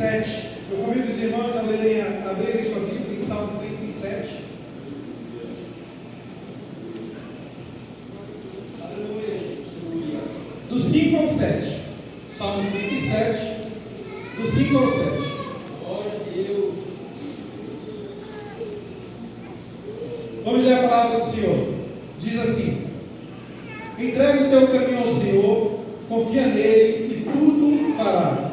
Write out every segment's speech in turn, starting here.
37. Eu convido os irmãos a abrirem sua Bíblia em Salmo 37. Do 5 ao 7. Salmo 37, do 5 ao 7. Glória a Deus. Vamos ler a palavra do Senhor. Diz assim: entrega o teu caminho ao Senhor, confia nele e tudo fará.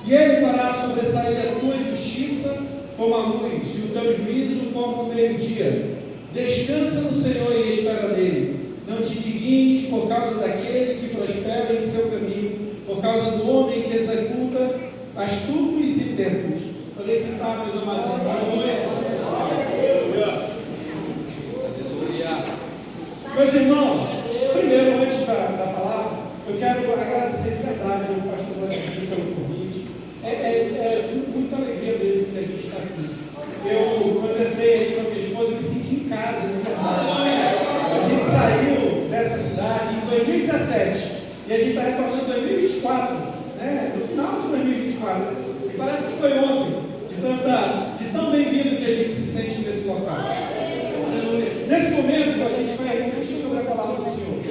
E ele fará sobressair a tua justiça como a luz e o teu juízo como o meio-dia. Descansa no Senhor e espera nele. Não te indignes por causa daquele que prospera em seu caminho, por causa do homem que executa astutos e tentos. Podem sentar, meus amados irmãos. Meus irmãos, primeiro, antes da palavra, eu quero agradecer de verdade ao pastor Vladimir pelo convite. É muita alegria mesmo que a gente está aqui. Quando eu entrei aí com a minha esposa, eu me senti em casa, de verdade. A gente saiu dessa cidade em 2017 e a gente está retornando em 2024, né? No final de 2024. E parece que foi ontem, de tão bem-vindo que a gente se sente nesse local. Nesse momento, a gente vai refletir sobre a palavra do Senhor.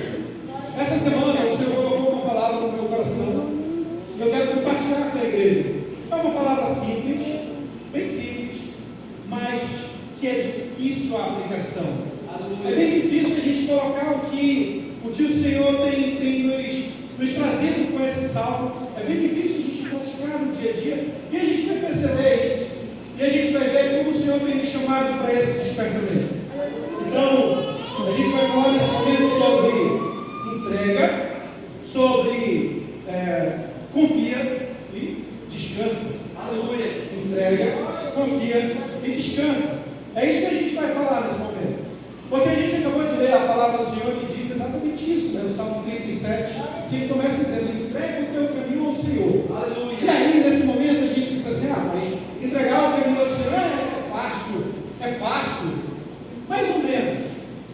Essa semana, o Senhor colocou uma palavra no meu coração e eu quero compartilhar com a igreja. É uma palavra simples, bem simples, mas que é difícil a aplicação. É bem difícil a gente colocar o que o Senhor tem nos trazido com esse salmo. É bem difícil a gente praticar no dia a dia e a gente vai perceber isso. E a gente vai ver como o Senhor tem nos chamado para esse despertamento. Então, a gente vai falar nesse momento sobre entrega, sobre confia e descansa. Aleluia. Entrega, confia e descansa. É isso que a gente vai falar nesse momento. Porque a gente acabou de ler a palavra do Senhor que diz exatamente isso, né? O Salmo 37, se começa dizendo: entrega o teu caminho ao Senhor. Aleluia. E aí, nesse momento, a gente diz assim: mas entregar o caminho ao Senhor é fácil, mais ou menos.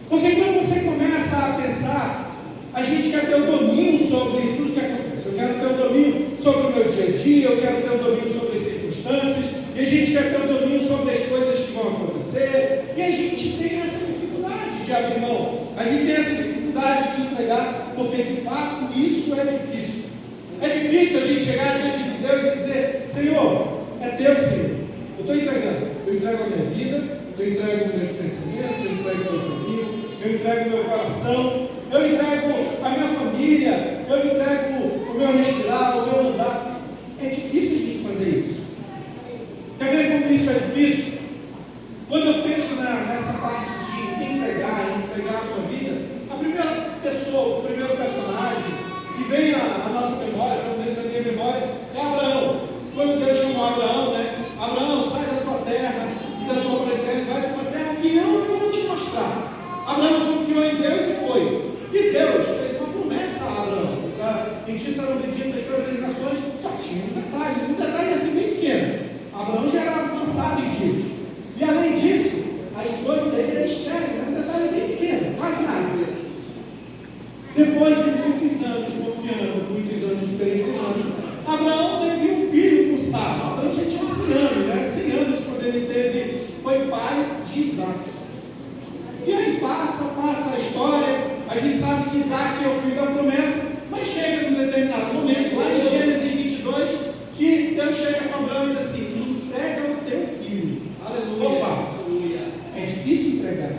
Porque quando você começa a pensar, a gente quer ter o domínio sobre tudo que acontece. Eu quero ter o domínio sobre o meu dia a dia, eu quero ter o domínio sobre as circunstâncias, e a gente quer ter o domínio sobre as coisas que vão acontecer, e a gente tem essa dificuldade de abrir mão, a gente tem essa dificuldade de entregar, porque de fato isso é difícil. É difícil a gente chegar diante de Deus e dizer: Senhor, é teu, Senhor, eu estou entregando, eu entrego a minha vida, eu entrego meus pensamentos, eu entrego o meu caminho, eu entrego o meu coração, eu entrego a minha família, eu entrego o meu respirar, o meu andar. É difícil a gente fazer isso. Quer ver como isso é difícil? Quando eu penso nessa parte de entregar a sua vida, a primeira pessoa, o primeiro personagem que vem à nossa memória, pelo menos a minha memória, é Abraão. Quando Deus chamou Abraão, né? Abraão, sai da tua terra e da tua parentela e vai para uma terra que eu vou te mostrar. Abraão confiou em Deus e foi. E Deus fez uma promessa a Abraão. Em ti serão benditas todas as nações. Só tinha um detalhe assim bem pequeno. Abraão já era avançado em dias. E além disso, a esposa dele era estéril, um detalhe bem pequeno, quase nada. Depois de muitos anos confiando, muitos anos peregrinando, Abraão teve um filho com Sara. Abraão já tinha 100 anos, né? 100 anos quando ele foi pai de Isaac. E aí passa a história, a gente sabe que Isaac é o filho da promessa, mas chega num determinado momento, lá em Gênesis 22, que Deus chega para Abraão e diz assim: entrega o teu filho. Aleluia. Opa, é difícil entregar.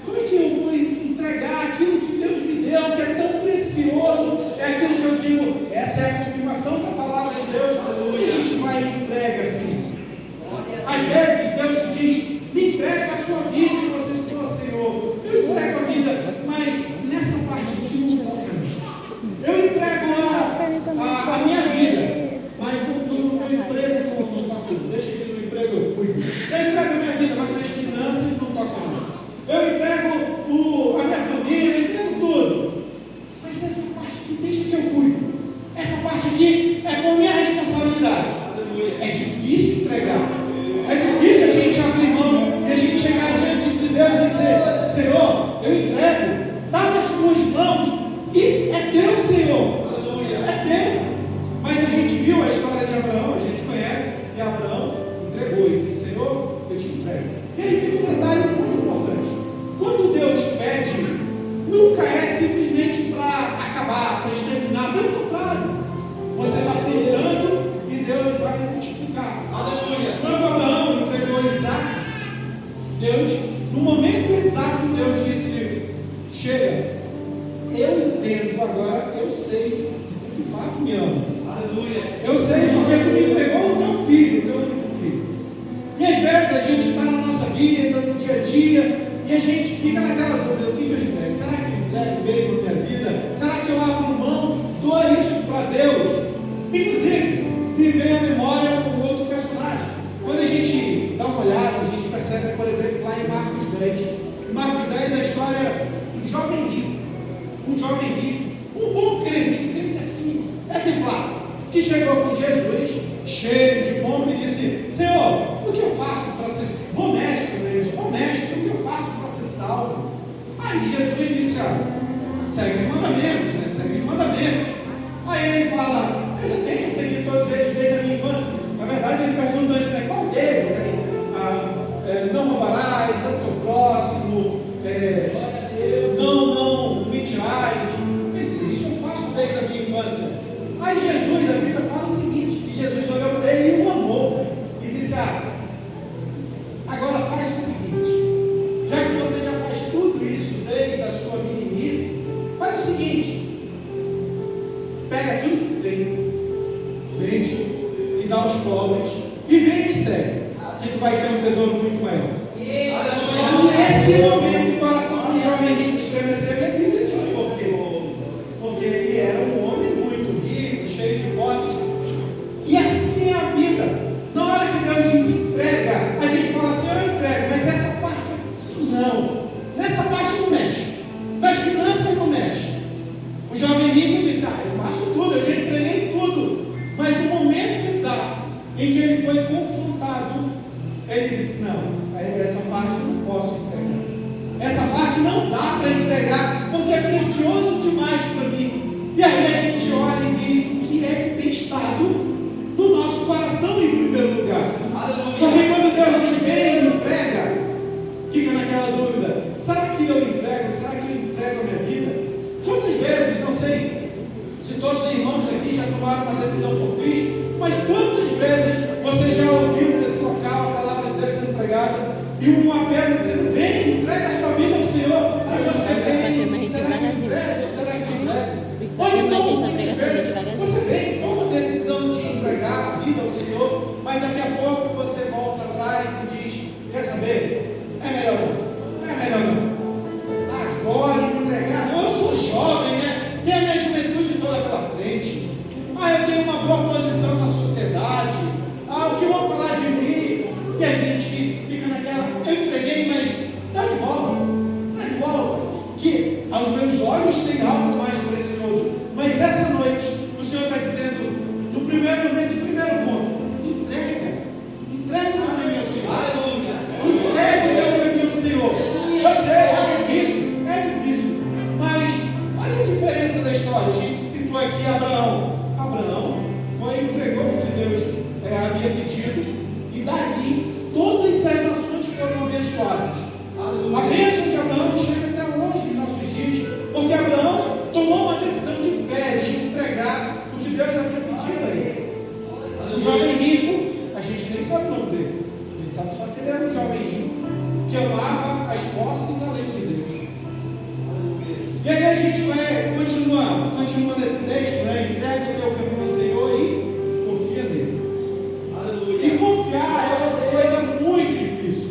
Como é que eu vou entregar aquilo que Deus me deu, que é tão precioso? É aquilo que eu digo, essa é a confirmação da palavra de Deus. Como a gente vai e entrega assim? Às vezes Deus te diz: me entrega a sua vida, e você diz: oh, Senhor, eu entrego a vida, mas nessa parte aqui não toca. Eu entrego a minha vida, mas no meu emprego não toca. Deixa que no emprego eu cuido. Eu entrego a minha vida, mas nas finanças não toca. Eu entrego a minha família, eu entrego tudo. Mas essa parte aqui, deixa que eu cuido. Essa parte aqui é por minha responsabilidade. É difícil entregar. É difícil a gente abrir mão e a gente chegar diante de Deus e dizer: Senhor, eu entrego, está nas tuas mãos e é teu, Senhor. É teu. Mas a gente viu a história de Abraão, a gente conhece. E Abraão entregou e disse: Senhor, eu te entrego. E aí fica um detalhe muito importante. Quando Deus pede, nunca é simplesmente para acabar, para exterminar. Pelo contrário, você está perdendo e Deus vai multiplicar. Aleluia. Quando Abraão entregou Isaac, Deus, no momento exato, Deus disse: chega, eu entendo agora, eu sei que de fato me ama. Aleluia. Eu sei porque tu me entregou o teu filho, o teu único filho. E às vezes a gente está na nossa vida, no dia a dia, e a gente fica naquela dúvida: o que eu entrego? Será que eu entrego mesmo na minha vida? Será que eu abro mão, dou isso para Deus? Inclusive, me veio à memória um outro personagem. Quando a gente dá uma olhada, a gente percebe, por exemplo, lá em Marcos 10. Em Marcos 10 é a história de um jovem rico. Um jovem rico, um bom crente, um crente assim, exemplar, que chegou com Jesus, cheio de pompa, e disse: Senhor, o que eu faço para ser bom mestre, o que eu faço para ser salvo? Aí Jesus disse: segue os mandamentos, né? Segue os mandamentos. Aí ele fala: eu já tenho seguido todos eles desde a minha infância. Na verdade, ele pergunta antes: qual deles? Não roubarás, é o teu próximo, não mentirás. Ele diz: isso eu faço desde a minha infância. Aí Jesus, a Bíblia fala o seguinte: que Jesus olhou para ele e o amou e disse: agora faz o seguinte, já que você já faz tudo isso desde a sua meninice, faz o seguinte: pega tudo que tem, vende e dá aos pobres, e vem e me segue, que tu vai ter um tesouro muito maior. Nesse momento, o coração do jovem rico estremeceu e acreditou. Por quê? Porque ele era um homem muito rico, cheio de posses. E assim é a vida. Na hora que Deus diz entrega, a gente fala assim: eu entrego, mas essa parte aqui não. Nessa parte não mexe. Das finanças não mexe. O jovem rico disse: eu faço tudo, eu já entreguei tudo. Mas no momento exato em que ele foi confrontado, ele disse: não, essa parte eu não posso entregar. Essa parte não dá para entregar, porque é precioso demais para mim. E aí a gente olha e diz: o que é que tem estado no nosso coração em primeiro lugar? Porque quando Deus diz vem e entrega, fica naquela dúvida: será que eu entrego? Será que eu entrego a minha vida? Quantas vezes, não sei se todos os irmãos aqui já tomaram uma decisão por Cristo, mas quantas vezes você já ouviu nesse local a palavra de Deus sendo pregada e um apelo dizendo: vem, entrega a sua vida ao Senhor, e você vem, será que eu entrego? Será que eu entrego? Ou então, muitas vezes, você vem, toma a decisão de entregar a vida ao Senhor, mas daqui a pouco você volta atrás e diz: quer saber? É melhor não, é melhor não. Agora entregar, eu sou jovem, né? Tenho a minha juventude toda pela frente. Eu tenho uma boa posição na sociedade. O que vão falar de mim? E a gente fica naquela: eu entreguei, mas dá de volta, que aos meus olhos tem algo mais precioso. Mas essa noite o Senhor está dizendo, nesse primeiro ponto: entrega o caminho ao Senhor. Entrega o teu caminho ao Senhor. Eu sei, é difícil, mas olha a diferença da história. A gente citou aqui Abraão foi e entregou o que Deus havia pedido, e dali todas as nações foram abençoadas. A bênção de Abraão chega até hoje em nossos dias, porque Abraão tomou uma decisão de fé, de entregar o que Deus havia pedido a ele. O jovem rico, a gente nem sabe o nome dele, a gente sabe só que ele era um jovem rico que amava as posses além de Deus. E aí a gente vai continua nesse texto, né? Entrega o teu caminho ao Senhor e confia nele. Aleluia. E confiar é uma coisa muito difícil,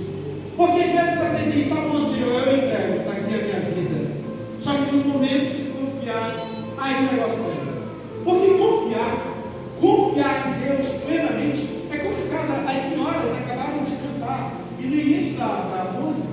porque às vezes você diz: tá bom, Senhor, eu entrego, está aqui a minha vida. Só que no momento de confiar, aí o negócio pega. Porque confiar em Deus plenamente é complicado. As senhoras acabaram de cantar, e no início da música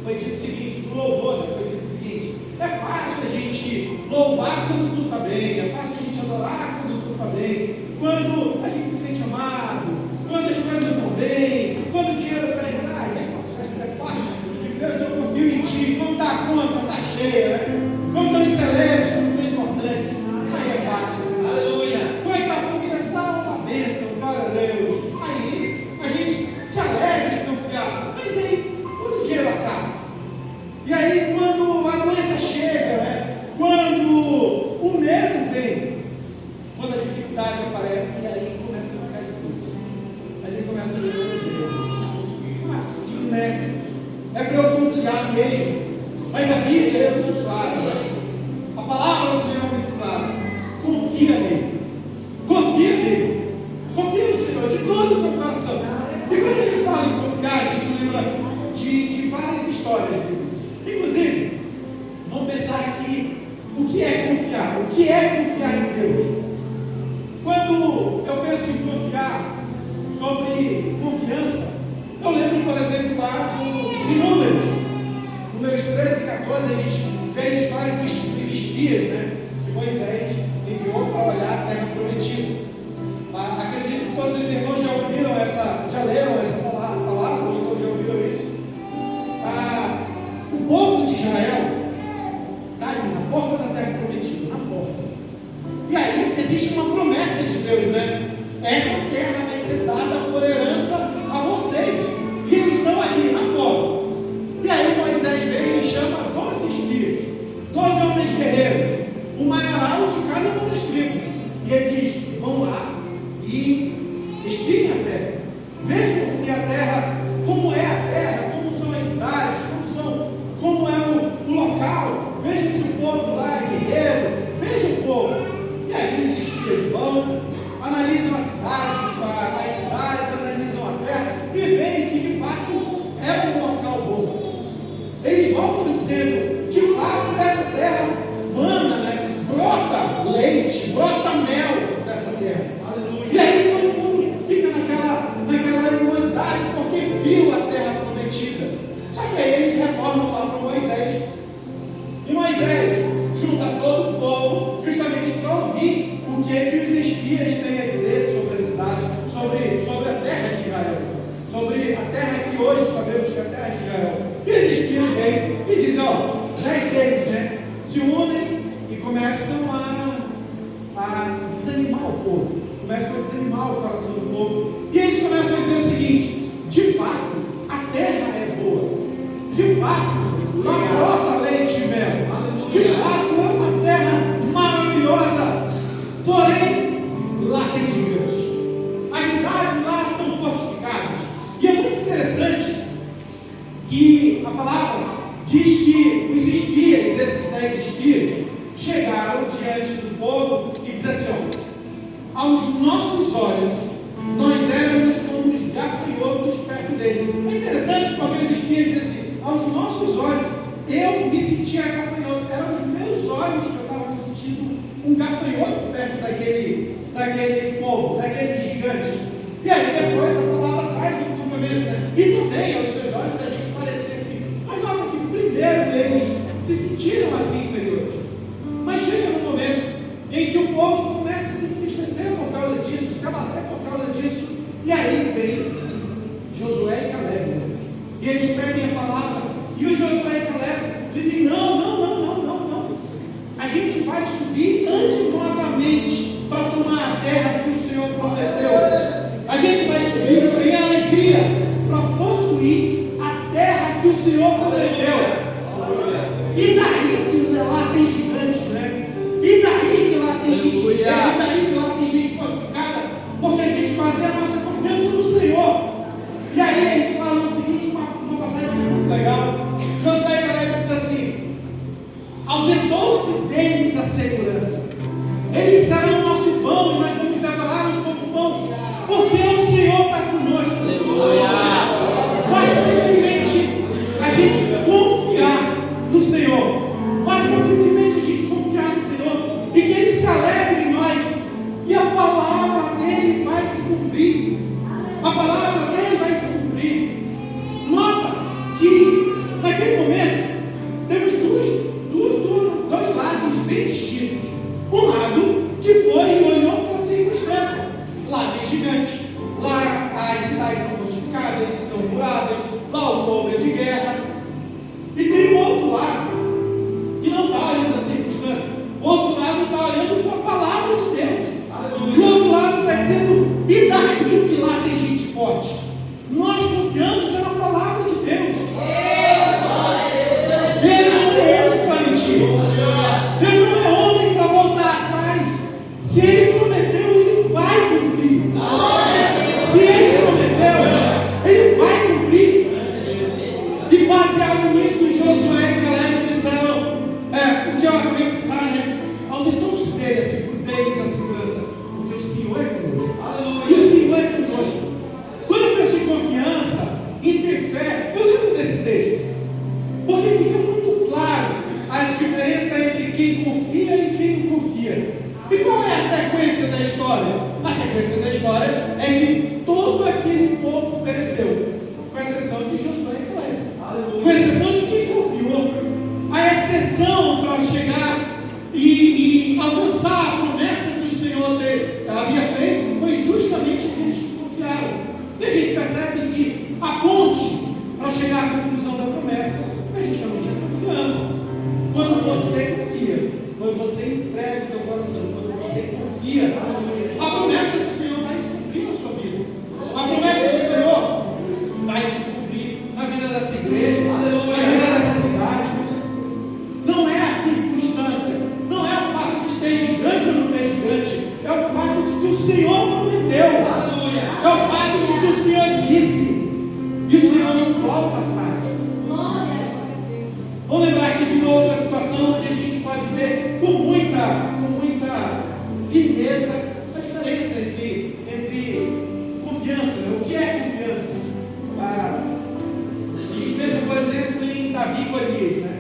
foi dito o seguinte, do louvor, foi dito o seguinte: é fácil a gente louvar quando tudo está bem, é fácil a gente adorar quando tudo está bem, quando a gente se sente amado, quando as coisas vão bem, quando o dinheiro está indo. É fácil. Deus, eu confio em Ti. Quando está a conta, está cheia, né? Quando estão excelentes, quando estão importantes, aí é fácil. Aleluia. Como é que está a família? Está uma bênção, glória a Deus. E aí, quando a doença chega, né? Quando o medo vem, quando a dificuldade aparece, e aí começa a ficar difícil. Aí começa a dizer, meu Deus, como assim, né? É para eu confiar mesmo. Mas a Bíblia é muito clara, né? A palavra do Senhor é muito clara. Confia nele. Confia nele. Confia no Senhor de todo o teu coração. E quando a gente fala em confiar, a gente lembra de várias histórias. Inclusive, vamos pensar aqui o que é confiar. O que é confiar em Deus? Quando eu penso em confiar, sobre confiança, eu lembro, por exemplo, lá de Números 13 e 14, a gente vê as histórias dos espias, né? Que Moisés enviou para olhar a terra prometida. Acredito que todos os irmãos já leram essa palavra, ou então já ouviram isso. O povo de Israel está ali, na porta da terra prometida, na porta. E aí existe uma promessa de Deus, né? Essa terra vai ser dada por herança a vocês. E eles estão ali na porta. E aí Moisés vem e chama 12 espias, 12 homens guerreiros, o maioral de cada uma das tribos. E ele diz: vão lá e espiem a terra. Vejam se a terra, como é a terra, como são as cidades, como é o local. Vejam se o povo lá é guerreiro. Vejam o povo. E aí os espias vão, analisam as cidades, analisam a terra e veem que de fato é um local bom. Eles voltam dizendo: de fato dessa terra mana, né? Brota leite, brota mel dessa terra. Aleluia. E aí todo mundo fica naquela animosidade porque viu a terra prometida. Só que aí eles retornam lá para Moisés. E Moisés junta todo o povo justamente para ouvir o que os espias têm a dizer sobre a cidade, sobre a terra de Israel, sobre a terra que hoje sabemos que é a terra de Israel. E os espias vêm e dizem: 10 deles, né, se unem e começam a desanimar o povo, começam a desanimar o coração do povo. E eles começam a dizer o seguinte: de fato, a terra é boa, de fato, lá brota leite e mel, de fato, é uma terra maravilhosa, porém, lá tem gigantes. As cidades lá são fortificadas. E é muito interessante que a palavra diz que os espias, esses 10 espias, chegaram diante do povo e diz assim: aos nossos olhos, nós éramos como os gafanhotos perto dele. É interessante porque os espias dizem assim: aos nossos olhos, eu me sentia gafanhoto. Eram os meus olhos que eu estava me sentindo um gafanhoto perto daquele povo, daqueles gigantes. E aí depois a palavra traz o cumprimento, né? E também aos seus olhos a gente parecia assim. Mas nota que primeiro eles se sentiram assim inferiores. Mas chega no momento em que o povo começa a se entristecer por causa disso, se abater por causa disso. E aí vem Josué e Caleb. E eles pedem a palavra. E o Josué e Caleb dizem: não. A gente vai subir animosamente para tomar a terra que o Senhor prometeu. A gente vai subir em alegria para possuir a terra que o Senhor prometeu. E daí que lá tem gigantes, né? E daí que lá tem gente de guerra, e daí que lá tem gente fortificada, porque a gente baseia a nossa confiança no Senhor. E aí eles falam o seguinte, uma passagem muito legal. Josué e Caleb diz assim: ausentou-se deles a segurança. Eles serão o nosso pão e nós vamos devorá-los como pão, porque o Senhor está conosco. Basta simplesmente a gente confiar no Senhor. Basta simplesmente a gente confiar no Senhor e que Ele se alegre em nós. E a palavra dele vai se cumprir. A palavra dele vai se cumprir. Nota que naquele momento temos dois lados bem distintos. Um lado que foi e olhou para a circunstância. Lá tem gigante, lá as cidades são fortificadas, são muradas, lá o povo é de guerra. E tem um outro lado Se Ele prometeu, Ele vai cumprir. Se Ele prometeu, Ele vai cumprir. E baseado nisso, Josué e Caleb disseram, porque eu acabei de citar, né? Ausentamos dele, deles a segurança, porque o Senhor é conosco. E o Senhor é conosco. Quando eu penso em confiança, em ter fé, eu lembro desse texto, porque fica muito claro a diferença entre quem confia e quem não confia. E qual é a sequência da história? A sequência da história é que todo aquele povo pereceu, com exceção de Josué e Caleb, com exceção de quem confiou. A exceção para chegar e alcançar a promessa que o Senhor havia feito foi justamente aqueles que confiaram. E a gente percebe que a ponte para chegar à conclusão da promessa é justamente a confiança. Quando você confia, quando você entrega o seu coração, quando você confia, a promessa do Senhor vai se cumprir na sua vida. A promessa do Senhor vai se cumprir na vida dessa igreja, na vida dessa cidade. Não é a circunstância, não é o fato de ter gigante ou não ter gigante, é o fato de que o Senhor prometeu, é o fato de que o Senhor disse, e o Senhor não volta atrás. Vamos lembrar aqui de uma outra situação onde a gente pode ver com muita fineza a diferença entre confiança, né? O que é confiança? A gente pensa, por exemplo, em Davi e Golias, né?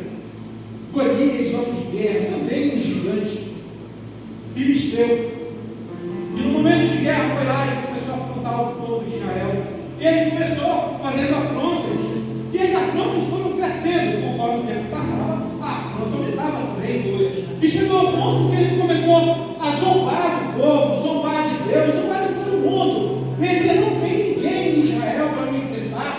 Golias, homem de guerra, também um gigante filisteu, que no momento de guerra foi lá e começou a afrontar o povo de Israel. E ele começou fazendo afrontas, e as afrontas foram crescendo conforme o tempo passava, a afronta aumentava também. E chegou ao ponto que ele começou a zombar do povo, zombar de Deus, zombar de todo mundo. E ele dizia: não tem ninguém em Israel para me enfrentar,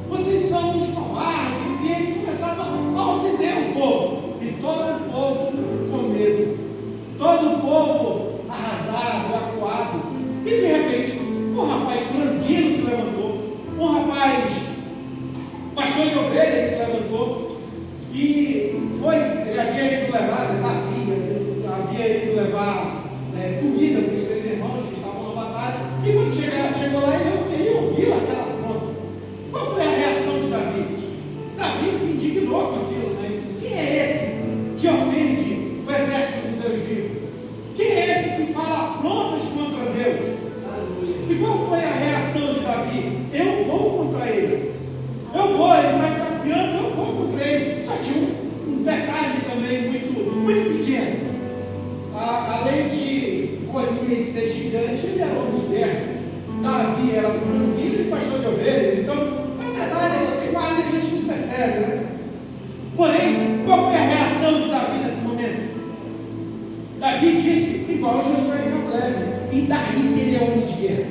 vocês são uns covardes. E ele começava a ofender o povo, e todo o povo com medo, todo o povo arrasado, acuado. E de repente, um rapaz franzino se levantou, um rapaz pastor de ovelhas se levantou e foi. Ele havia ido levar, havia ido levar comida para os seus irmãos que estavam na batalha. E quando chegou lá, ele ouviu aquela afronta. Qual foi a reação de Davi? Davi se indignou com aquilo, né? Ele disse: quem é esse que ofende o exército do Deus vivo? Quem é esse que fala afrontas contra Deus? E qual foi a reação de Davi? Eu vou contra ele. Eu vou, ele está desafiando, eu vou contra ele. Só tinha um detalhe também muito pequeno. Além de Golias ser gigante, ele era homem de guerra. Davi era franzino e pastor de ovelhas. Então, é um detalhe essa que quase a gente não percebe, né? Porém, qual foi a reação de Davi nesse momento? Davi disse, igual Josué e Caleb: e daí que ele é homem de guerra?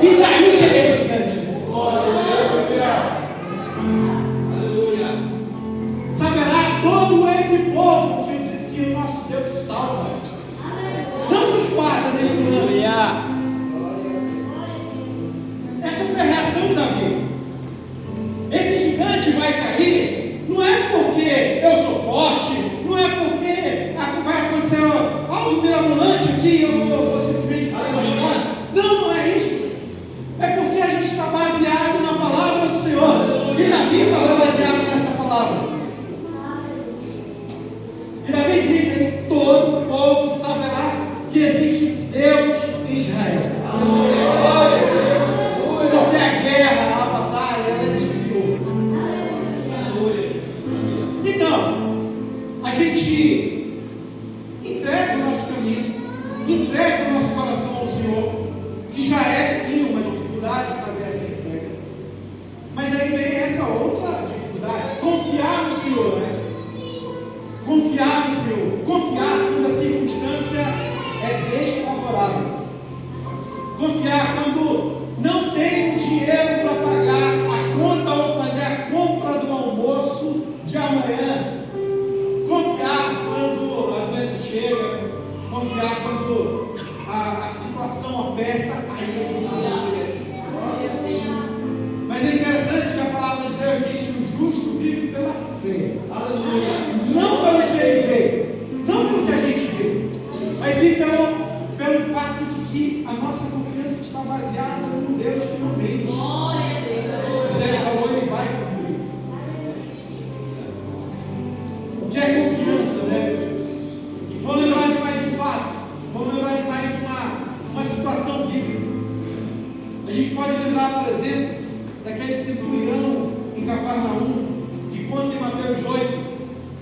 E daí que ele é gigante? Saberá todo esse povo que o nosso Deus salva, não nos guarda nem nos lança. Essa foi a reação de Davi. Esse gigante vai cair, não é porque eu sou forte, não é porque vai acontecer algo mirabolante aqui e eu vou simplesmente ficar mais forte. Não é isso. É porque a gente está baseado na palavra do Senhor. E Davi estava baseado nessa palavra. E Davi diz que todo o povo saberá que existe Deus em Israel. Porque a guerra, a batalha é do Senhor. Então, a gente entrega o nosso caminho, entrega o nosso coração ao Senhor, que já é sim uma dificuldade de fazer essa entrega. Mas aí vem essa outra dificuldade: confiar no Senhor, né? Confiar no Senhor, confiar quando a circunstância é desfavorável, confiar quando não tem dinheiro para pagar a conta ou fazer a compra do almoço de amanhã, confiar quando a doença chega, confiar quando a situação aperta, aí é difícil. Mas é interessante que a palavra de Deus diz que o justo vive pela fé. Aleluia. Não pelo que ele vê, não pelo que a gente vê, mas sim pelo baseada num Deus que não mente. Se Ele falou, Ele vai cumprir. O que é confiança, né? Vamos lembrar de mais um fato. Vamos lembrar de mais uma situação bíblica. A gente pode lembrar, por exemplo, daquele centurião em Cafarnaum, que conta em Mateus 8,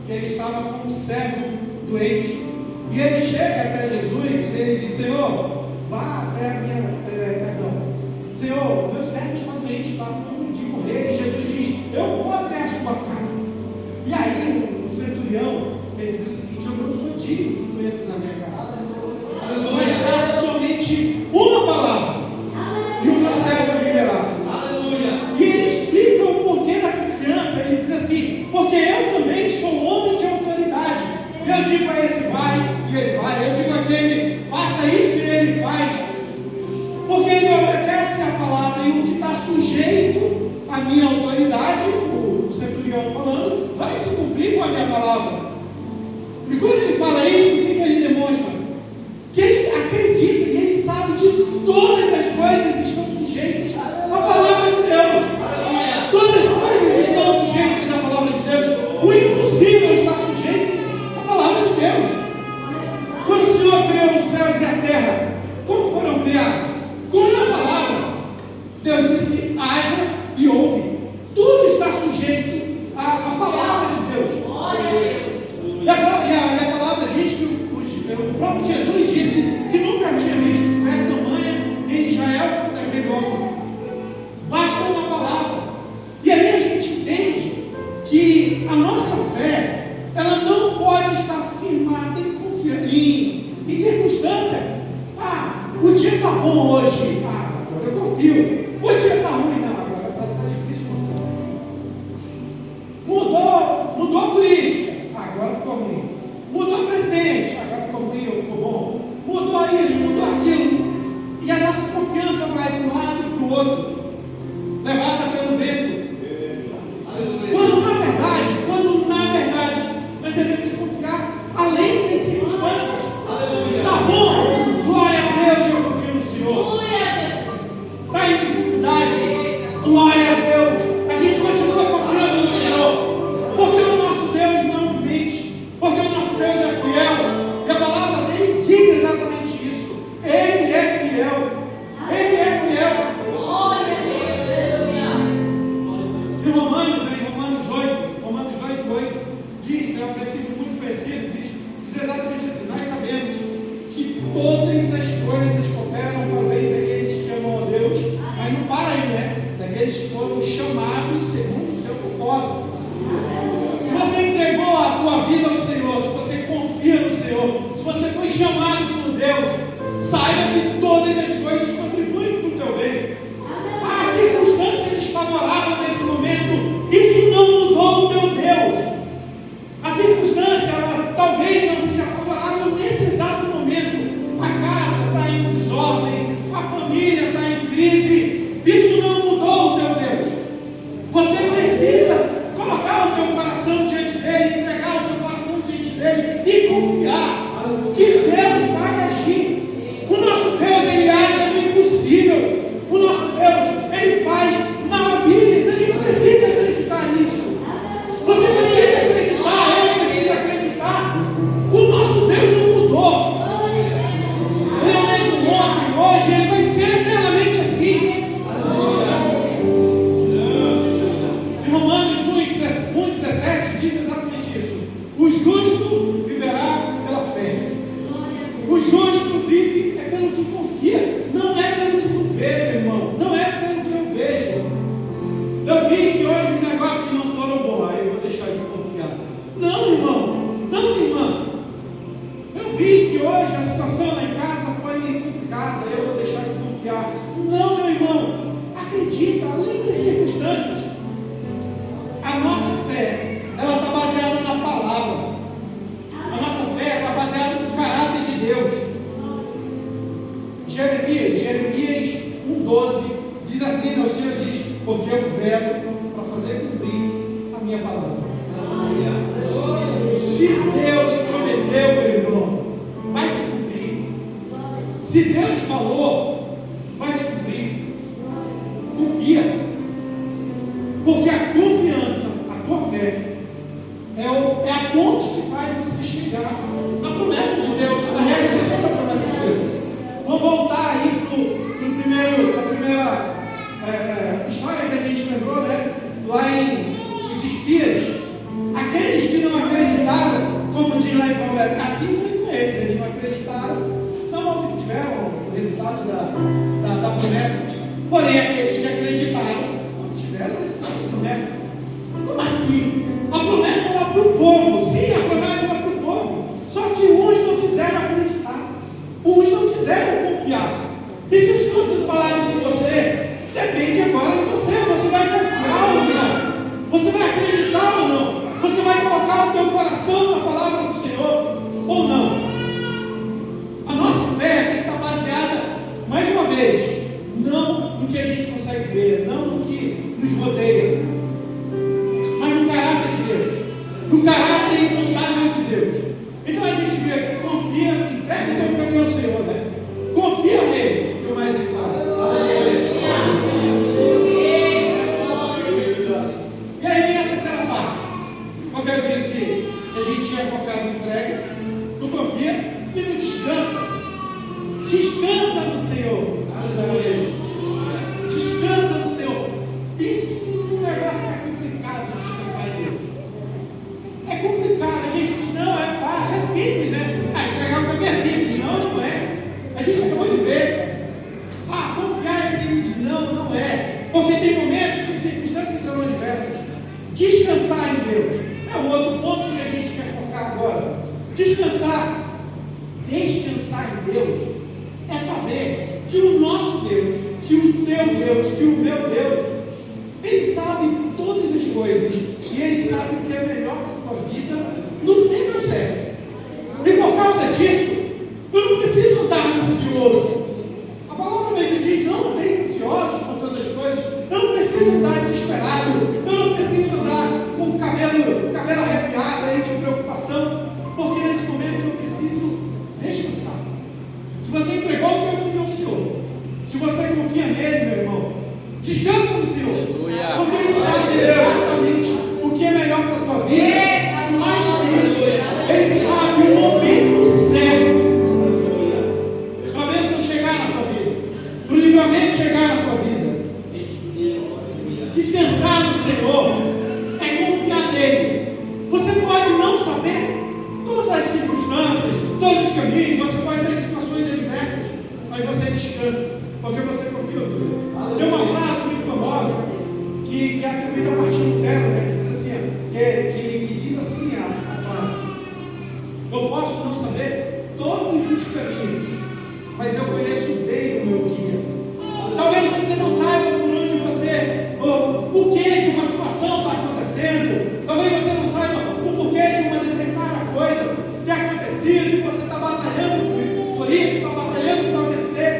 que ele estava com um servo doente. E ele chega até Jesus e ele diz: Senhor, vá até a minha. Senhor, meu servo está doente, está a ponto de morrer. E Jesus diz: eu vou até a sua casa. E aí o centurião, ele diz o seguinte: eu não sou digno que tu entre na minha casa, mas dá somente uma palavra e o meu servo viverá. E ele explica o porquê da confiança. Ele diz assim: porque eu também sou homem de autoridade. Eu digo a esse vai e ele vai, eu digo àquele faça isso e ele faz, porque ele obedece a palavra. E o que está sujeito à minha autoridade, o centurião falando, vai se cumprir com a minha palavra. E quando ele fala isso, o que ele demonstra? Que ele acredita e ele sabe que todas as coisas estão sujeitas à palavra de Deus. Todas as coisas estão sujeitas à palavra de Deus. O impossível está sujeito à palavra de Deus. Quando o Senhor criou os céus e a terra, como foram criados? Com a palavra. Deus disse: haja e ouve. Tudo está sujeito à palavra de Deus. E a palavra diz que o próprio Jesus disse que nunca tinha visto fé tamanha em Israel como daquele homem. Basta uma palavra. E aí a gente entende que a nossa fé, ela não pode estar firmada em circunstância. O dia está bom hoje. Agora eu confio. O dia está ruim, não. Agora está difícil. Mudou a política. Agora ficou ruim. Mudou o presidente. Agora ficou ruim ou ficou bom. Mudou isso, mudou aquilo. E a nossa confiança vai de um lado e para o outro, levada pelo vento. Quando na verdade, nós devemos confiar além das circunstâncias. Tá bom? Glória a Deus, eu confio no Senhor. Está em dificuldade? Glória a Deus. A gente continua confiando no Senhor. Porque o nosso Deus não mente. Porque o nosso Deus é fiel. E a palavra dele diz exatamente isso. Ele é fiel. Ele é fiel. Em Romanos 8, diz, é um versículo muito conhecido, diz exatamente assim: nós sabemos que todas as coisas cooperam para o bem daqueles que amam a Deus, mas não para aí, né? Daqueles que foram chamados segundo o seu propósito. Se você entregou a tua vida ao Senhor, se você confia no Senhor, se você foi chamado por Deus, saiba que todas as coisas contribuem para o teu bem. A circunstância desfavorável nesse momento, isso não mudou o teu Deus. A circunstância, ela talvez não seja favorável nesse exato momento. A casa está em desordem, a família está em crise. Isso não mudou o teu Deus. Você precisa colocar o teu coração diante dele, entregar o teu coração diante dele e confiar que Deus vai agir. O nosso Deus, ele age no impossível. O nosso Deus, ele faz maravilhas. A gente precisa acreditar nisso. Você precisa acreditar, eu preciso acreditar. O nosso Deus não mudou. Ele é o mesmo ontem, hoje, ele vai ser eternamente assim. Em Romanos 1,17 diz exatamente isso: o justo viverá pela fé. O justo vive é pelo que confia, não é pelo que tu vê, meu irmão, não é pelo que eu vejo. Eu vi que hoje os negócios não foram bons, aí eu vou deixar de confiar. Não, irmão, não, irmã. Eu vi que hoje a situação lá em casa foi complicada, aí eu vou deixar de confiar. Não, meu irmão, acredita, além das circunstâncias. A nossa fé, ela está baseada na palavra. A nossa fé está baseada no caráter de Deus. Jeremias 1,12 diz assim: o Senhor diz, porque eu velo para fazer cumprir a minha palavra. Se Deus prometeu, meu irmão, vai se cumprir. Se Deus falou, vai se cumprir. é a ponte que faz você chegar na promessa de Deus, na realização da promessa de Deus. Vou voltar aí para a primeira história que a gente lembrou, né? Lá em Os Espias. Aqueles que não acreditaram, como diz lá em Provérbios, assim foi com eles não acreditaram, não obtiveram o resultado da promessa. Porém, aqueles que acreditaram, obtiveram o resultado da promessa. Como assim? A promessa era para o povo, sim, a promessa era para o povo. Só que uns não quiseram acreditar, uns não quiseram confiar. E se o Senhor tem falado com você, depende agora de você. Você vai confiar ou não? Você vai acreditar ou não? Você vai colocar o teu coração na palavra do Senhor ou não? A nossa fé tem que estar baseada, mais uma vez, não no que a gente consegue ver, não no que nos rodeia, mas no caráter de Deus, no caráter imutável de Deus. Então a gente vê que confia, entrega o teu caminho ao Senhor, né? Confia nele, que o mais ele fala. E aí vem a terceira parte. Porque eu disse que a gente ia focar no entrega, no confia e no descansa. Descansa no Senhor. Descansa no Senhor. E se o negócio é complicado descansar em Deus? É complicado. A gente diz, não, é fácil, é simples, né? Entregar o caminho é simples. Não, não é. A gente acabou de ver. Confiar é simples. Não, não é. Porque tem momentos que as circunstâncias serão adversas. Descansar em Deus é o outro ponto que a gente quer focar agora. Descansar. Descansar em Deus é saber que o nosso Deus, que o teu Deus, que o meu Deus, Ele sabe todas as coisas e Ele sabe o que é melhor para a tua vida no tempo certo. E por causa disso, eu não preciso estar ansioso. A palavra mesmo diz, não esteja ansiosos com todas as coisas. Eu não preciso estar desesperado. Eu não preciso estar com o cabelo arrepiado aí de preocupação, porque nesse momento eu preciso descansar. Se você entregou o teu caminho ao Senhor, se você confia nele, meu irmão, descansa no Senhor, porque Ele sabe exatamente o que é melhor para a tua vida. Mais do que isso, Ele sabe o momento certo para a bênção chegar na tua vida, para o livramento chegar na tua vida. Descansar no Senhor é confiar nele. Você pode não saber todas as circunstâncias, todos os caminhos, você pode ter situações adversas, mas você descansa, porque você confia em Deus. Tem uma frase muito famosa que é atribuída a Martinho Lutero, né, que diz assim, que diz assim a frase: eu posso não saber todos os caminhos, mas eu conheço bem o meu guia. Talvez você não saiba por onde o porquê de uma situação está acontecendo, talvez você não saiba o porquê de uma determinada coisa ter acontecido, e você está batalhando por isso, está batalhando para vencer,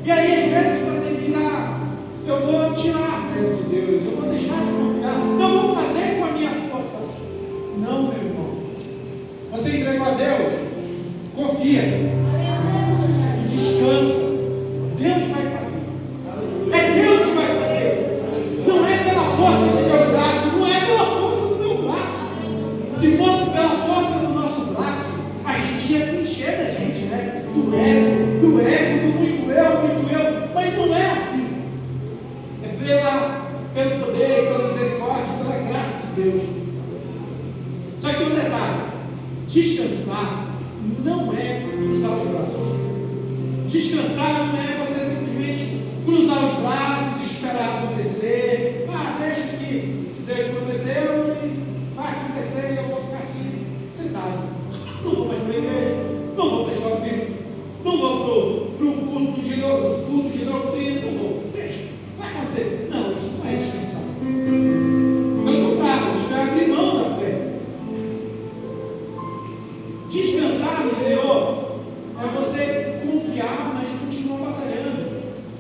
e aí às vezes você diz, eu vou tirar a fé de Deus, eu vou deixar de confiar, não vou fazer com a minha força. Não, meu irmão, você entregou a Deus, confia e descansa. Deus vai fazer, é Deus que vai fazer, não é pela força do teu braço, não é pela força do meu braço. Se fosse pela força do nosso braço, a gente ia se encher da gente, né? Do ego, do muito eu, mas não é assim. É pelo poder, pela misericórdia, pela graça de Deus. Só que um detalhe: descansar não é cruzar os braços. Descansar não é você simplesmente cruzar os braços e esperar acontecer. Deixa que, se Deus prometeu, vai acontecer e eu vou ficar aqui sentado. Não vou mais para a igreja, não vou para a escola bíblica, não vou para o culto de doutrina, não vou. Deixa, vai acontecer. Não, isso não é descansar. Pelo contrário, isso é abrir mão da fé. Descansar no Senhor é você confiar, mas continuar batalhando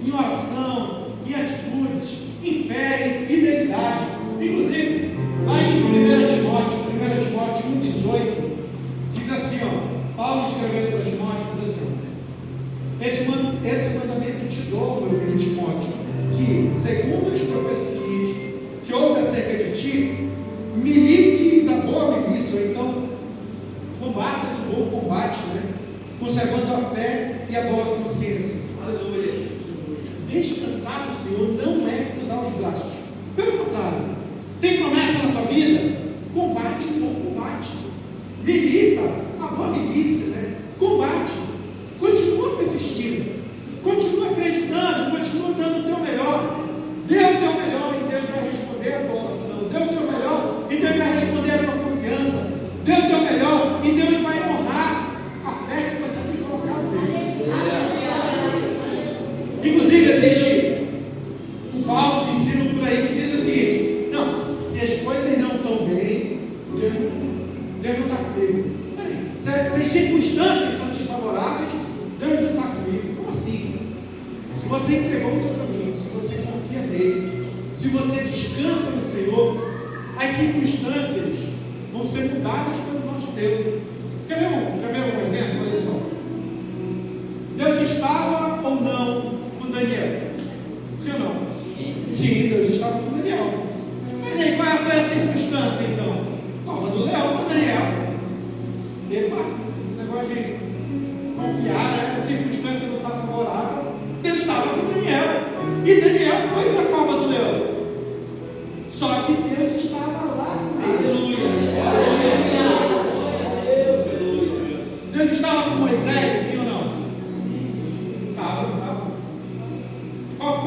em oração, em atitudes, em fé, em fidelidade. Inclusive, lá em 1 Timóteo 1,18, diz assim, Paulo escrevendo para Timóteo, diz assim, esse mandamento te dou, meu filho Timóteo, que, segundo as profecias que houve acerca de ti, milites a boa milícia e a boa consciência. Aleluia. Descansar no Senhor não é cruzar os braços. Pelo contrário, tem promessa na tua vida? Combate o bom combate. Milita a boa milícia, né? Combate. Continua persistindo. Continua acreditando. Continua dando o teu melhor. Dê o teu melhor e Deus vai responder a tua oração. Dê o teu melhor e Deus vai responder a tua confiança. Dê o teu melhor e Deus vai honrar a fé que você tem colocado nele. Inclusive, existe um falso ensino por aí que diz o seguinte: não, se as coisas não estão bem, Deus não está comigo. Se as circunstâncias são desfavoráveis, Deus não está comigo. Como assim? Se você entregou o teu caminho, se você confia nele, se você descansa no Senhor, as circunstâncias vão ser mudadas pelo nosso Deus. Quer ver um exemplo? Olha só. Deus estava ou não com Daniel? Sim ou não? Sim, Deus estava com Daniel. Mas aí qual foi a circunstância então? Cova do leão com Daniel. Epa, esse negócio de confiar, né? A circunstância não está favorável. Deus estava com Daniel. E Daniel foi para a cova do leão. Só que Deus estava lá com ele. Deus estava com Moisés, sim ou não? Estava. Qual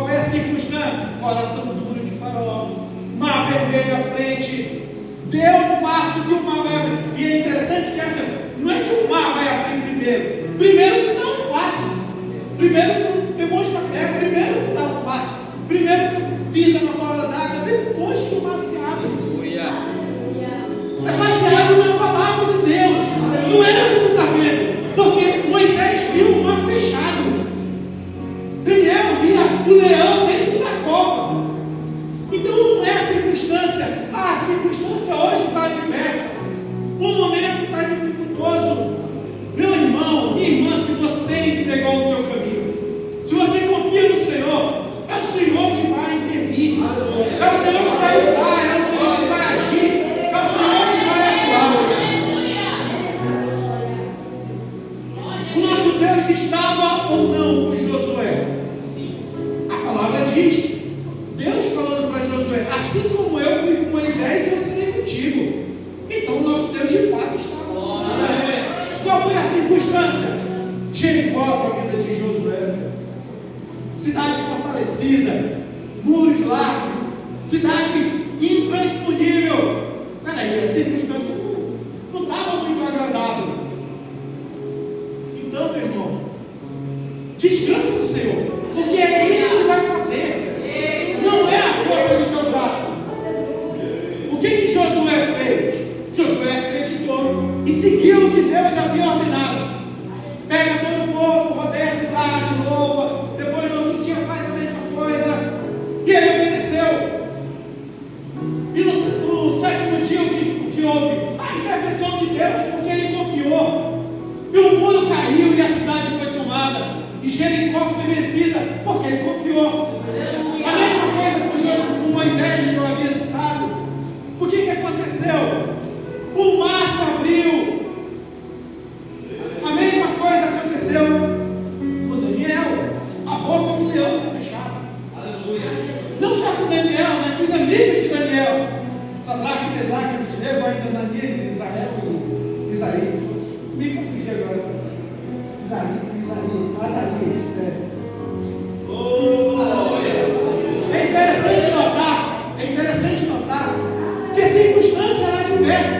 foi a circunstância? Coração duro de Faraó, mar vermelho à frente. Deu um passo que o mar vai abrir. E é interessante que essa, não é que o mar vai abrir primeiro. Primeiro tu dá um passo. Primeiro tu demonstra fé. Primeiro tu dá um passo. Primeiro tu pisa na borda d'água. Depois que o mar se abre. É baseado na palavra de Deus. Não é o que tu está vendo. Porque Moisés viu o mar fechado. Daniel via o leão dentro da cova. Então não é a circunstância. A circunstância hoje está adversa. O momento está dificultoso. Meu irmão, minha irmã, se você entregou o teu caminho, se você confia no Senhor, é o Senhor que vai intervir. É o Senhor que vai lutar. É o Senhor que vai agir. É o Senhor que vai atuar. O nosso Deus estava ou não com Josué? A palavra diz, Deus falando para Josué: assim como eu fui com Moisés, eu serei contigo. Então o nosso Deus de fato estava com Josué. Qual foi a circunstância? Jericó para a vida de Josué. Cidade fortalecida, muros largos, cidades intransponível. Peraí, a circunstância não estava muito agradável. Então, meu irmão, descansa no Senhor, porque é Ele que vai fazer. Não é a força do teu braço. O que Josué fez? Josué acreditou e seguiu o que Deus havia ordenado. Pega todo o povo, rodeia a cidade, louva, depois no outro dia faz a mesma coisa. E ele obedeceu. E no sétimo dia o que houve? A intervenção de Deus, porque ele confiou. E o muro caiu e a cidade foi tomada. E Jericó foi vencida, porque ele confiou. A mesma coisa com Moisés, que eu havia citado. O que aconteceu? O mar se abriu. A mesma coisa aconteceu com Daniel. A boca do leão foi fechada. Aleluia. Não só com Daniel, né? Com os amigos de Daniel. Sadraque, Mesaque, Abednego, ainda Daniel, Israel e Isaías. Me confundi agora. Azarias. É interessante notar que a circunstância era adversa.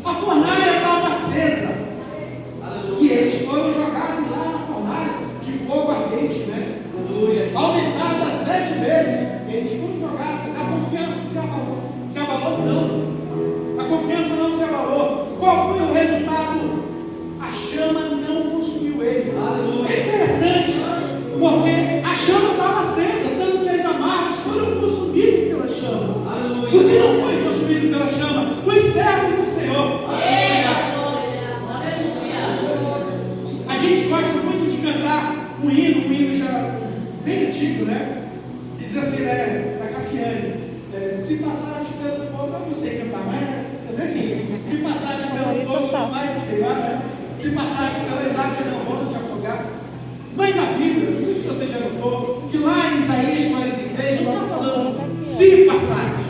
A fornalha estava acesa. E eles foram jogados lá na fornalha de fogo ardente, né? Aumentada 7 vezes. Eles foram jogados. A confiança se abalou. Se abalou? Não. A confiança não se abalou. Qual foi o resultado? A chama não consumiu eles. É interessante, porque a chama estava acesa, tanto que as amarras foram consumidas pela chama. O que não foi consumido pela chama? Os servos do Senhor. A gente gosta muito de cantar um hino já bem antigo, né? Diz assim, né? Da Cassiane. Se passares pelo fogo, eu não sei cantar, mas é assim. Se passares pelo fogo, não vai te queimar, né? Se passares pelas águas não vão te afogar. Mas a Bíblia, não sei se você já notou, que lá em Isaías 43 não está falando se passares.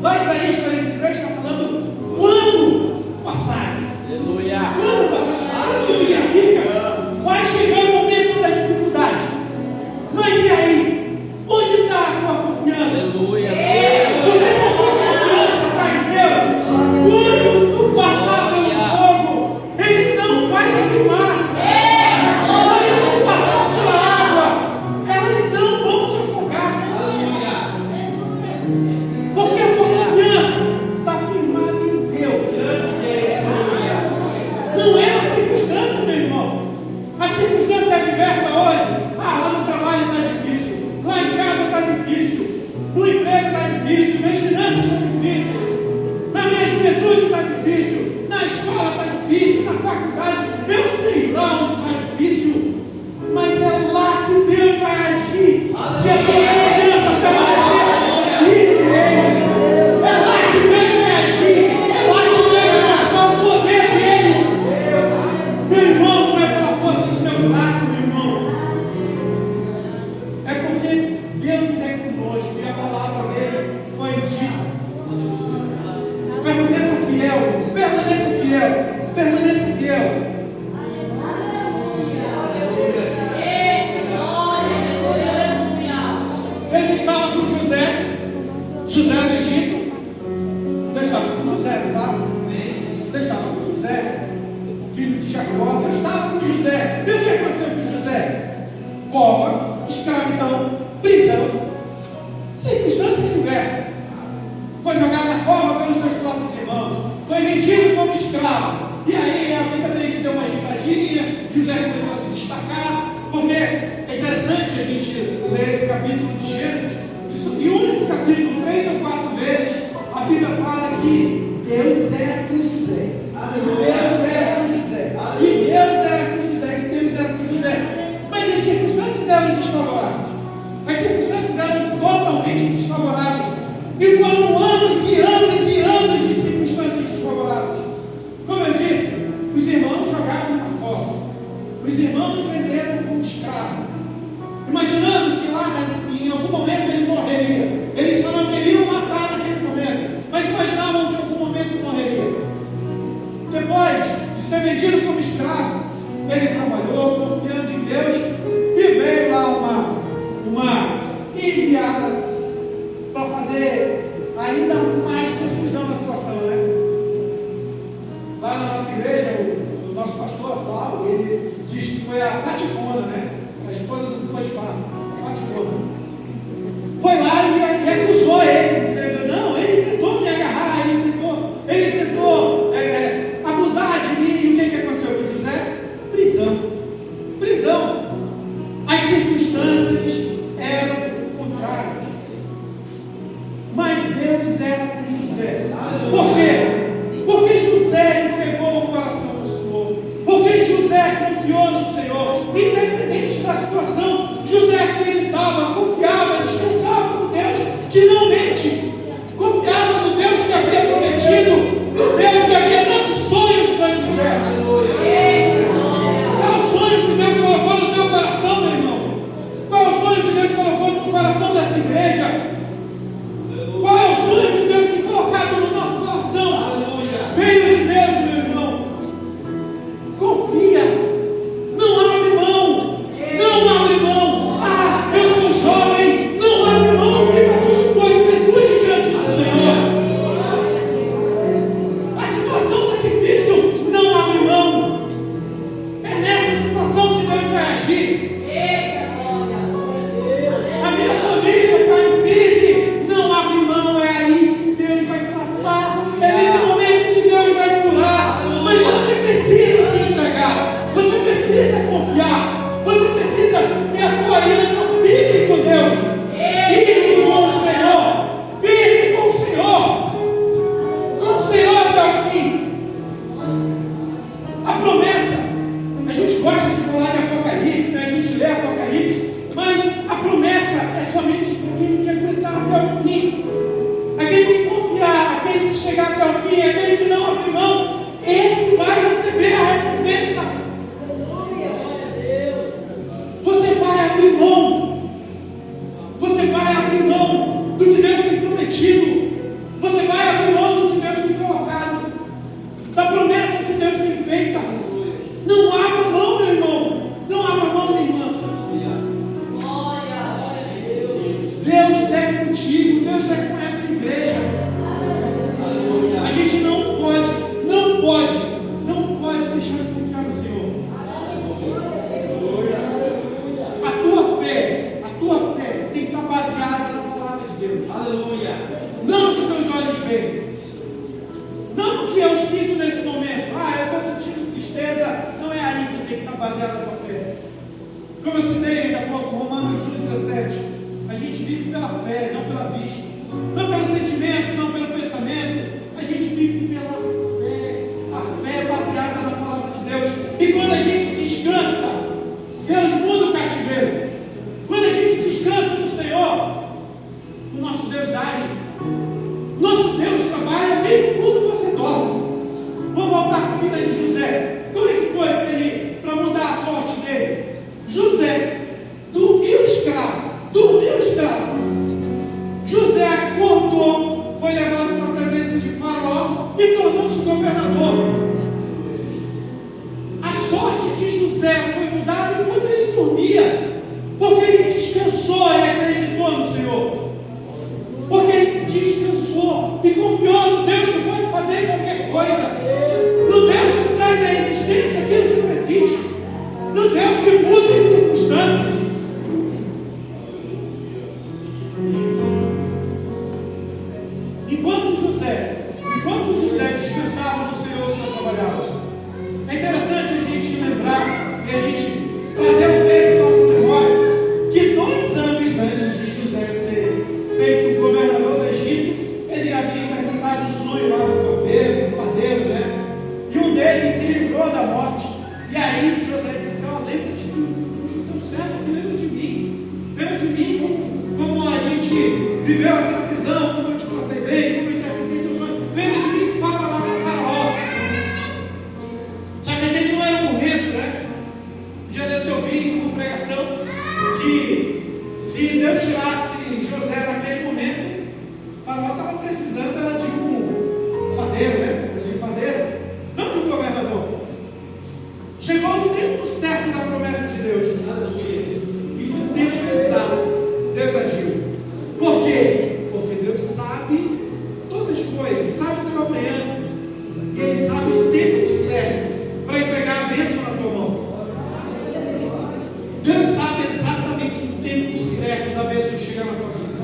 Lá em Isaías 43 está falando quando passares. Aleluia. Quando passares. Sabe o que significa? Vai chegar o momento da dificuldade. Mas e aí? Onde está a tua confiança? Aleluia. Porque se a tua confiança está em Deus, quando tu passar pelo fogo, Ele não vai te queimar. Quando tu passar pela água, elas não vão te afogar. Porque a tua confiança está firmada em Deus. Não é na circunstância, meu irmão. A circunstância é adversa hoje. Lá no trabalho está difícil, lá em casa está difícil, no emprego está difícil, nas finanças estão difíceis, na minha juventude está difícil, na escola está difícil, na faculdade, eu sei lá onde está difícil, mas é lá que Deus vai agir, se a tua confiança permanecer firme nele. É lá que Deus vai agir, é lá que Deus vai mostrar o poder dele. Meu irmão, não é pela força do teu braço, meu irmão, é porque Deus é conosco e a palavra dele foi dita. Permaneça fiel, permaneça fiel, permaneça fiel. Deus estava com José do Egito. Deus estava com José, não estava? Deus estava com José, filho de Jacó. Deus estava com José. E o que aconteceu com José? Cova, escravidão, prisão, circunstâncias diversas. Foi jogado na cova pelos seus próprios irmãos, foi vendido como escravo. E aí a vida meio que deu uma agitadinha. José começou a se destacar, porque é interessante a gente ler esse capítulo de Gênesis. E o único capítulo, 3 ou 4 vezes, a Bíblia fala que Deus era com José. Deus era com José. E Deus era com José. E Deus era com José. Mas as circunstâncias eram desfavoráveis. As circunstâncias eram totalmente desfavoráveis. E foram anos e anos e anos de circunstâncias desfavoráveis. Como eu disse, os irmãos jogaram na cova. Os irmãos venderam como escravo, imaginando que lá em algum momento ele morreria. Eles só não queriam matar naquele momento, mas imaginavam que em algum momento morreria. Depois de ser vendido como escravo, ele trabalhou confiando em Deus e veio lá uma enviada para fazer ainda mais confusão na situação, né? Lá na nossa igreja, o nosso pastor Paulo, ele diz que foi a Patifona, né? A esposa do Potifar, Patifona. Foi lá e acusou ele, dizendo: não, ele tentou me agarrar, ele tentou abusar de mim. E o que aconteceu com José? Prisão. As circunstâncias eram contrárias, mas Deus era com José. Por quê? Porque José entregou o coração do Senhor, porque José confiou no Senhor, independente da situação. José acreditava, confiava, descansava no Deus que não mente, confiava no Deus que havia prometido, no Deus que havia dado sonhos para José. Qual é o sonho que Deus colocou no teu coração, meu irmão? Qual é o sonho que Deus colocou no coração dessa igreja? Qual é o sonho que Deus tem colocado no nosso coração? Veio de Deus, meu irmão. Confia. Não abre mão. Não abre mão. Eu sou jovem. Não abre mão. Viva a tua juventude diante do Senhor. A situação está difícil. Não abre mão. É nessa situação que Deus vai agir. A minha família está em crise. Não abre mão, é aí que Deus vai tratar, é nesse momento que Deus vai curar. Mas você precisa se entregar, você precisa confiar, você precisa ter a tua aliança firme com Deus, firme com o Senhor, firme com o Senhor até o fim. A promessa, a gente gosta de falar de Apocalipse, né? A gente lê Apocalipse, mas a promessa é somente para aquele que aguentar até o fim, aquele que confiar, aquele que chegar até o fim, aquele que não abrir mão. Esse vai receber a recompensa. Como eu citei ainda há pouco, Romanos 1,17, a gente vive pela fé, não pela vista, não pelo sentimento, não pelo pensamento, a gente vive pela fé, a fé baseada na palavra de Deus. E quando a gente descansa, Deus muda o cativeiro. Quando a gente descansa no Senhor, o nosso Deus age. Nosso Deus trabalha mesmo quando você dorme. Vamos voltar para a vida de José. Como é que foi para mudar a sorte dele? José dormiu escravo. José acordou, foi levado para a presença de Faraó e tornou-se governador. A sorte de José foi mudada enquanto ele dormia, porque ele descansou e acreditou no Senhor. Porque ele descansou e confiou no Deus que pode fazer qualquer coisa, no Deus que traz à existência aquilo que não existe, no Deus que muda as circunstâncias. Enquanto José descansava no Senhor, o Senhor trabalhava. É interessante a gente lembrar e a gente trazer um texto da nossa memória que 2 anos antes de José ser feito governador do Egito, ele havia interpretado um sonho lá do padeiro, né? E um deles se livrou da morte. E aí José disse: ó, lembra de mim, tão certo que lembra de mim, como a gente viveu aqui na prisão, como eu te tratei bem, como eu interpretei teu sonho, lembra de mim, fala lá para o Faraó. Só que aquele não era o momento, né? Um dia desse eu vi uma pregação que se Deus tirasse José naquele momento, o Faraó estava precisando era de um padeiro, né? De um padeiro, não de um governador. Chegou no tempo certo da promessa de Deus. E no tempo exato, Deus agiu. Por quê? Porque Deus sabe todas as coisas, sabe o teu amanhã. E Ele sabe o tempo certo para entregar a bênção na tua mão. Deus sabe exatamente o tempo certo da bênção chegar na tua vida.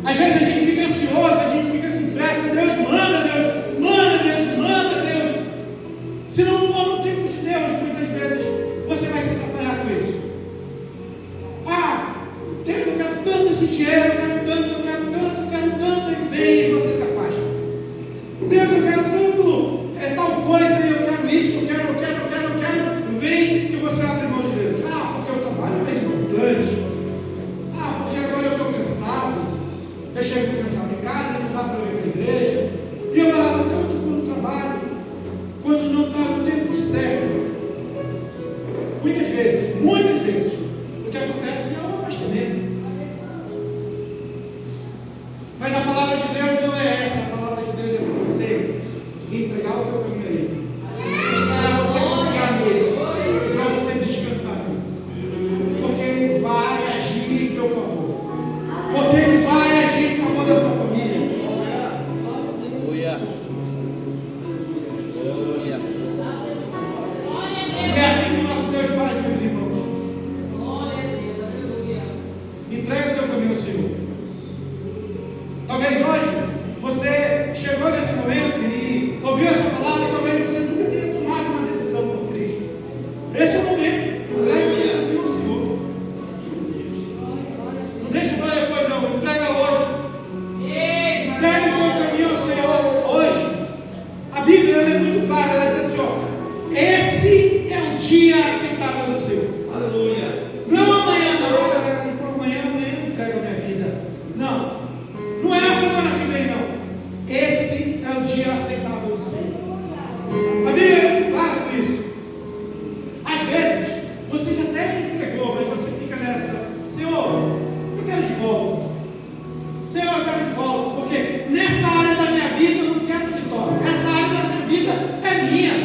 Às vezes a gente fica ansioso, a gente fica com pressa. Deus manda, Deus manda, Deus manda, Deus. Se não for no tempo de Deus, muitas vezes você vai se atrapalhar com isso. Ah, Deus, eu quero tanto esse dinheiro, eu quero tanto, e vem e você se afasta. Deus, eu quero tanto tal coisa, e eu quero isso, eu quero, vem e você abre mão de Deus. Ah, porque o trabalho é mais importante. Ah, porque agora eu estou cansado. Eu chego cansado em casa, não dá para eu ir para a igreja. E eu orava tanto no trabalho, quando não está no tempo certo. Muitas vezes, o que acontece é um afastamento. Mas a palavra de Deus não é essa. A palavra de Deus é para você entregar o teu caminho a Ele, para você confiar nele, para você descansar nele, porque Ele vai agir em teu favor, porque Ele vai agir em favor da tua família. E é assim que o nosso Deus faz, meus irmãos. Entrega o teu caminho ao Senhor. Talvez hoje você chegou nesse momento e ouviu essa palavra, e talvez você nunca tenha tomado uma decisão por Cristo. Esse é o momento. Entrega o teu caminho ao Senhor. Não deixa para depois, não. Entrega hoje. Entrega o teu caminho ao Senhor hoje. A Bíblia ela é muito clara, ela diz assim: ó, esse é um dia aceitável no Senhor. Aleluia. Não amanhã, não. Amanhã eu entrego a minha vida. Não. Não é a semana que vem, não. Esse é o dia aceitável do Senhor. A Bíblia é muito clara com isso. Às vezes, você já até entregou, mas você fica nessa: Senhor, eu quero de volta. Senhor, eu quero de volta. Porque nessa área da minha vida eu não quero que toque. Essa área da minha vida é minha.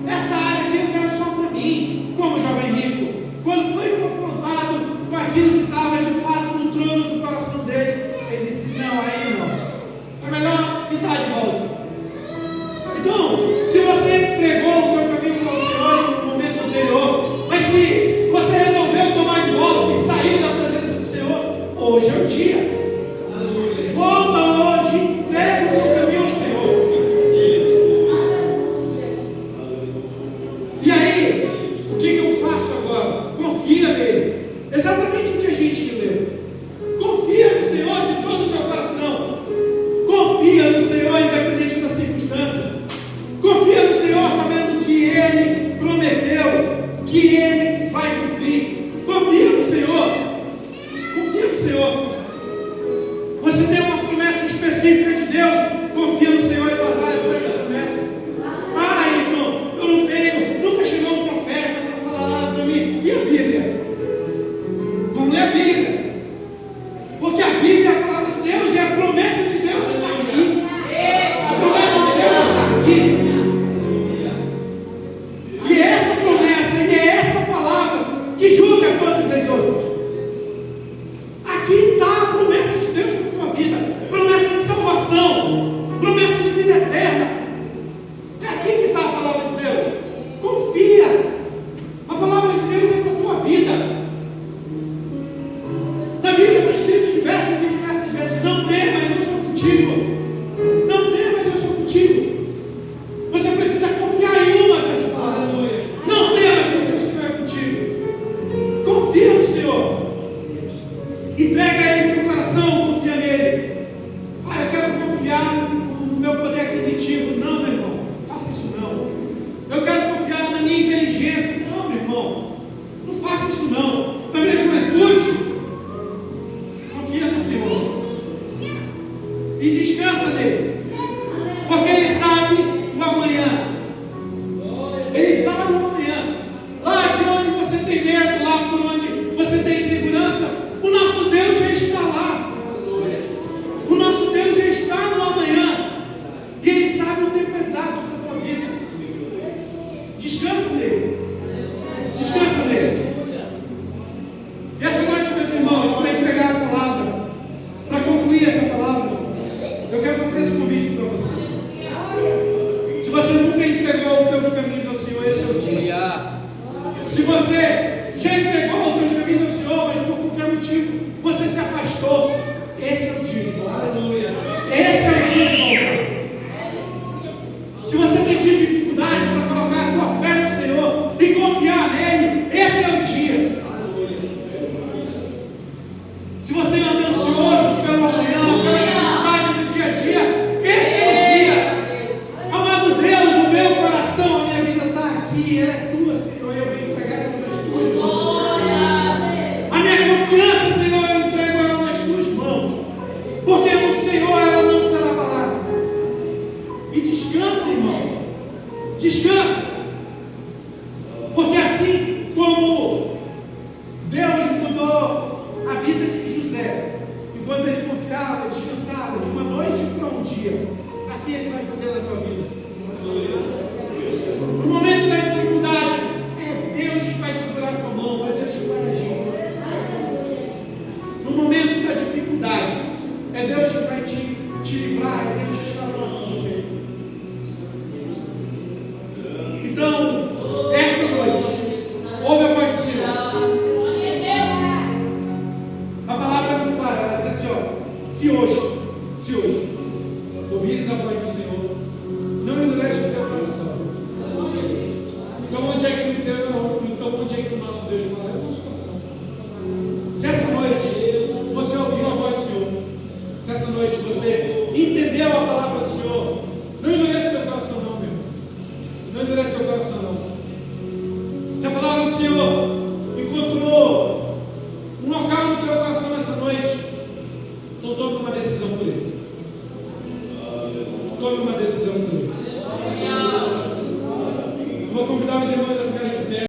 Essa área aqui eu quero só para mim. Como o jovem rico, quando foi confrontado com aquilo que estava de fato no trono do coração dele, ele disse: não, aí não. É melhor me dar de volta. Então, se você entregou o teu caminho para o Senhor no momento anterior, mas se você resolveu tomar de volta e saiu da presença do Senhor, hoje é o dia. Volta hoje, entrega o teu caminho ao Senhor. E aí, o que eu Confia no Senhor, independente da circunstância. Confia no Senhor, sabendo que Ele prometeu, que Ele vai cumprir. Confia no Senhor. Confia no Senhor. Você tem uma promessa específica de Deus. Confia no Senhor e batalha por essa promessa. Ah, irmão, eu não tenho. Nunca chegou um profeta para falar nada para mim. E a Bíblia? Vamos ler a Bíblia. Porque a Bíblia é a palavra de Deus e a promessa de Deus está aqui. A promessa de Deus está aqui. E é essa promessa e é essa palavra que julga todas as outras. Aqui está a promessa de Deus para a tua vida. Promessa de salvação. Promessa de vida eterna. É aqui que está a palavra de Deus. Confia. A palavra de Deus é para a tua vida. Na Bíblia está escrito diversas e diversas vezes: não temas, eu sou contigo. Não temas, eu sou contigo. Você precisa confiar em uma dessa palavra. Não temas, porque o Senhor é contigo. Confia no Senhor. Entrega a Ele teu coração, confia nele. Ah, eu quero confiar no meu poder aquisitivo. Não, meu irmão, faça isso não. Eu quero confiar na minha inteligência. Não, meu irmão, não faça isso não. Na minha juventude, confia no Senhor e descansa nele, porque Ele sabe o amanhã. Ele sabe o amanhã. Lá de onde você tem medo, lá por onde você tem insegurança, o nosso Deus já está lá. O nosso Deus já está no amanhã e Ele sabe o tempo exato da tua vida. Descansa nele. Descansa nele. E essa noite, meus irmãos, para entregar a palavra, para concluir essa palavra, eu quero fazer esse convite para você. Se você nunca entregou os teus caminhos ao Senhor, esse é o dia. Se você já entregou os teus caminhos ao Senhor, mas por qualquer motivo você se afastou, esse é o dia de voltar. Esse é o dia de voltar. Se você tem tido dificuldade para colocar a tua fé no Senhor e confiar nele, esse é o dia. Se você anda ansioso pelo amanhã, pela dificuldade do dia a dia, esse é o dia. Amado Deus, o meu coração, a minha vida está aqui, ela é tua, Senhor, eu venho pegar ela nas tuas mãos. A minha confiança, Senhor, eu entrego ela nas tuas mãos, porque no Senhor ela não será abalada. E descansa, irmão, descansa, porque assim como Deus mudou a vida de José, enquanto ele confiava, descansava de uma noite para um dia, assim Ele vai fazer na tua vida. No momento da dificuldade, é Deus que vai segurar a tua mão, é Deus que vai agir. No momento da dificuldade, é Deus que vai te livrar, é Deus que está lá com você. Então, essa noite, ouve a voz do Senhor. A palavra é muito clara, ela diz assim, ó: se hoje ouvires a voz do Senhor, não endurece o teu coração. Então onde é que o nosso Deus fala?